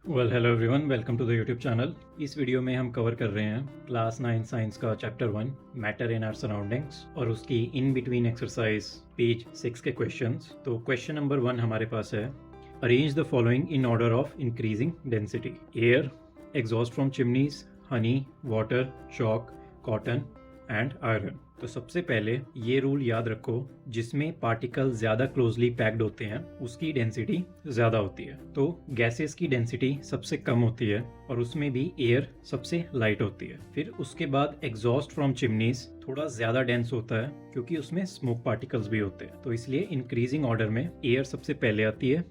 Hello everyone, welcome to the YouTube channel. इस video में हम कवर कर रहे हैं क्लास 9 साइंस का chapter 1 matter in our surroundings और उसकी इन बिटवीन एक्सरसाइज पेज 6 के क्वेश्चंस। तो क्वेश्चन नंबर 1 हमारे पास है, arrange the following in order of increasing density: air, exhaust from chimneys, Honey, water, chalk, cotton and iron. तो सबसे पहले ये रूल याद रखो, जिसमें पार्टिकल ज़्यादा क्लोजली पैक्ड होते हैं उसकी डेंसिटी ज़्यादा होती है। तो गैसेस की डेंसिटी सबसे कम होती है और उसमें भी एयर सबसे लाइट होती है। फिर उसके बाद एग्जॉस्ट फ्रॉम चिमनीज थोड़ा ज़्यादा डेंस होता है क्योंकि उसमें स्मोक पार्टिकल्स भी होते हैं। तो इसलिए इंक्रीजिंग ऑर्डर में एयर सबसे पहले आती है,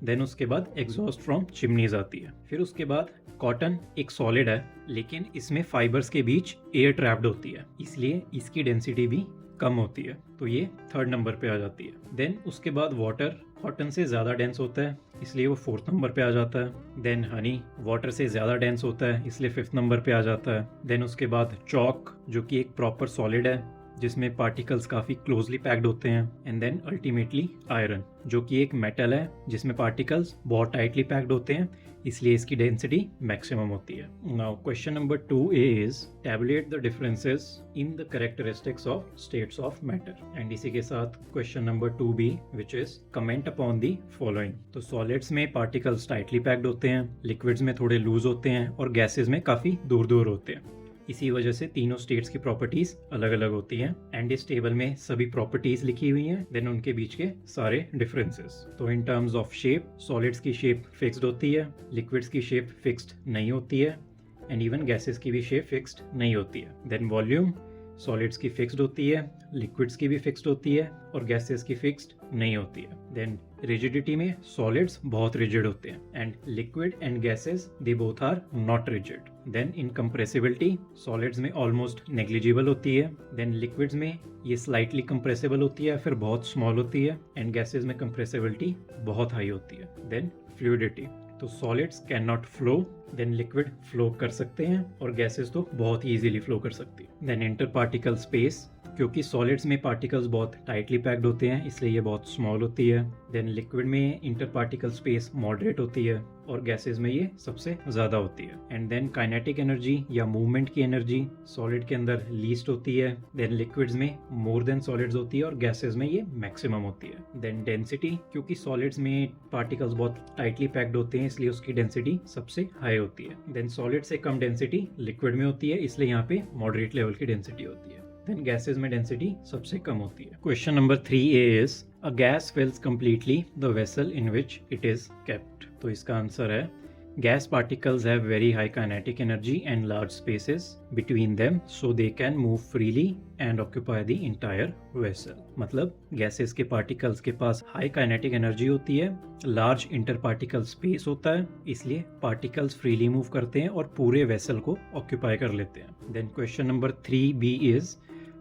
देन उसके बाद एग्जॉस्ट फ्रॉम चिमनीज आती है। फिर उसके बाद कॉटन एक सॉलिड है, लेकिन इसमें फाइबर्स के बीच एयर ट्रैप्ड होती है, इसलिए इसकी डेंसिटी भी कम होती है, तो ये थर्ड नंबर पे आ जाती है। देन उसके बाद वाटर कॉटन से ज़्यादा डेंस होता है, इसलिए वो फोर्थ नंबर पे आ जाता है। देन हनी वाटर से ज़्यादा डेंस होता है, इसलिए फिफ्थ नंबर पे आ जाता है। देन उसके बाद चॉक, जो कि एक प्रॉपर सॉलिड है जिसमें पार्टिकल्स काफ़ी क्लोजली पैक्ड होते हैं। एंड देन अल्टीमेटली आयरन, जो कि एक मेटल है जिसमें पार्टिकल्स बहुत टाइटली पैक्ड होते हैं, इसलिए इसकी डेंसिटी मैक्सिमम होती है। Now question number 2A is tabulate the differences in the characteristics of states of matter. And इसी के साथ question number 2B which is comment upon the following. तो सॉलिड्स में पार्टिकल्स टाइटली पैक्ड होते हैं, liquids में थोड़े लूज होते हैं और गैसेज में काफ़ी दूर दूर होते हैं। इसी वजह से तीनों स्टेट्स की प्रॉपर्टीज अलग अलग होती हैं। एंड इस टेबल में सभी प्रॉपर्टीज लिखी हुई हैं, देन उनके बीच के सारे डिफरेंसेस। तो in terms of shape, solids की शेप फिक्स्ड होती है, लिक्विड्स की शेप फिक्स्ड नहीं होती है, एंड इवन गैसेस की भी शेप फिक्स्ड नहीं होती है। देन वॉल्यूम, सॉलिड्स की फिक्स्ड होती है, लिक्विड्स की भी फिक्स्ड होती है और गैसेस की फिक्स्ड नहीं होती है। देन रिजिडिटी में सॉलिड्स बहुत रिजिड होते हैं and liquid and gases they both are not rigid. Then incompressibility solids में ऑलमोस्ट नेग्लिजिबल होती है, देन लिक्विड्स में ये स्लाइटली कंप्रेसिबल होती है, फिर बहुत स्मॉल होती है, एंड गैसेस में कंप्रेसिबिलिटी बहुत हाई होती है। देन फ्लूइडिटी, तो solids can not flow, then liquid flow कर सकते हैं और गैसेस तो बहुत ही इजीली फ्लो कर सकती है। देन इंटर पार्टिकल स्पेस, क्योंकि सॉलिड्स में पार्टिकल्स बहुत टाइटली पैक्ड होते हैं इसलिए ये बहुत स्मॉल होती है। देन लिक्विड में इंटर पार्टिकल स्पेस मॉडरेट होती है और गैसेस में ये सबसे ज़्यादा होती है। एंड देन काइनेटिक एनर्जी या मूवमेंट की एनर्जी सॉलिड के अंदर लीस्ट होती है, देन लिक्विड्स में मोर देन सॉलिड्स होती है और गैसेस में ये मैक्सिमम होती है। देन डेंसिटी, क्योंकि सॉलिड्स में पार्टिकल्स बहुत टाइटली पैक्ड होते हैं इसलिए उसकी डेंसिटी सबसे हाई होती है। देन सॉलिड से कम डेंसिटी लिक्विड में होती है, इसलिए यहाँ पे मॉडरेट लेवल की डेंसिटी होती है। देन गैसेस में डेंसिटी सबसे कम होती है। Question number 3A is a gas fills completely the vessel in which it is kept. तो इसका आंसर है, gas particles have very high kinetic energy and large spaces between them so they can move freely and occupy the entire vessel. मतलब gases के particles के पास high kinetic energy होती है, large inter particle space होता है, इसलिए particles freely move करते हैं और पूरे वेसल को ऑक्यूपाई कर लेते हैं। Then question number 3B is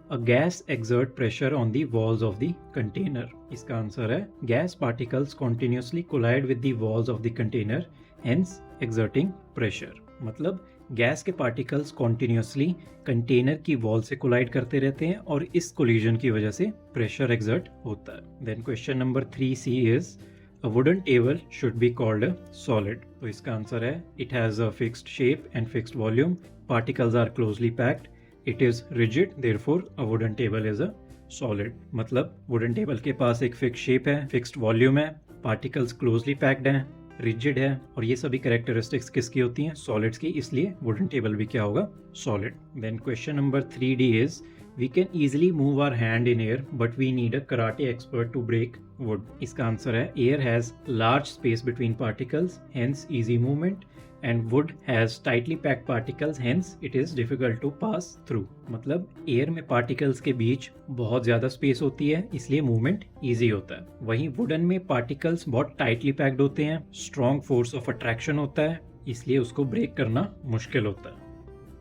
A gas exert pressure on the walls of the container. इसका आंसर है, gas particles continuously collide with the walls of the container, hence exerting pressure. मतलब gas के particles continuously container की wall से collide करते रहते हैं और इस कोलिजन की वजह से प्रेशर एक्सर्ट होता है। Then question number 3C is a wooden table should be called a solid. तो इसका आंसर है, it has a fixed shape and fixed volume, particles are closely packed, it is rigid, therefore a wooden table is a solid. मतलब wooden table के पास एक fix shape है, fixed volume है, particles closely packed हैं, rigid है, और ये सभी कैरेक्टरिस्टिक्स किसकी होती हैं? सॉलिड्स की, इसलिए वुडन टेबल भी क्या होगा? Solid. Then question number 3D is we can easily move our hand in air but we need a karate expert to break wood. इसका आंसर है, air has large space between particles, hence easy movement, and wood has tightly packed particles, hence it is difficult to pass through। मतलब air में particles के बीच बहुत ज़्यादा space होती है इसलिए मूवमेंट ईजी होता है। वहीं वुडन में पार्टिकल्स बहुत टाइटली पैक्ड होते हैं, स्ट्रॉन्ग फोर्स ऑफ अट्रैक्शन होता है, इसलिए उसको ब्रेक करना मुश्किल होता है।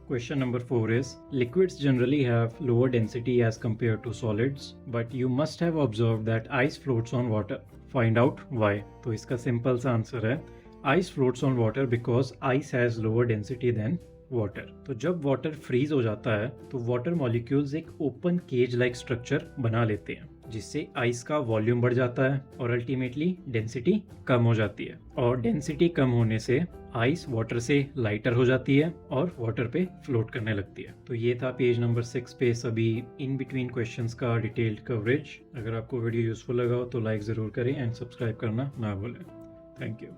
Question number 4 is liquids generally have lower density as compared to solids, but you must have observed that ice floats on water. Find out why। तो इसका सिंपल सा आंसर है, ice floats on water because ice has lower density than water। तो जब water freeze हो जाता है तो वाटर मॉलिक्यूल्स एक ओपन केज लाइक स्ट्रक्चर बना लेते हैं जिससे आइस का वॉल्यूम बढ़ जाता है और अल्टीमेटली डेंसिटी कम हो जाती है। और डेंसिटी कम होने से आइस वाटर से लाइटर हो जाती है और वाटर पे फ्लोट करने लगती है। तो ये था पेज नंबर 6 पे सभी इन बिटवीन क्वेश्चंस का डिटेल्ड कवरेज। अगर आपको वीडियो यूजफुल लगा हो तो लाइक ज़रूर करें एंड सब्सक्राइब करना ना भूलें। Thank you.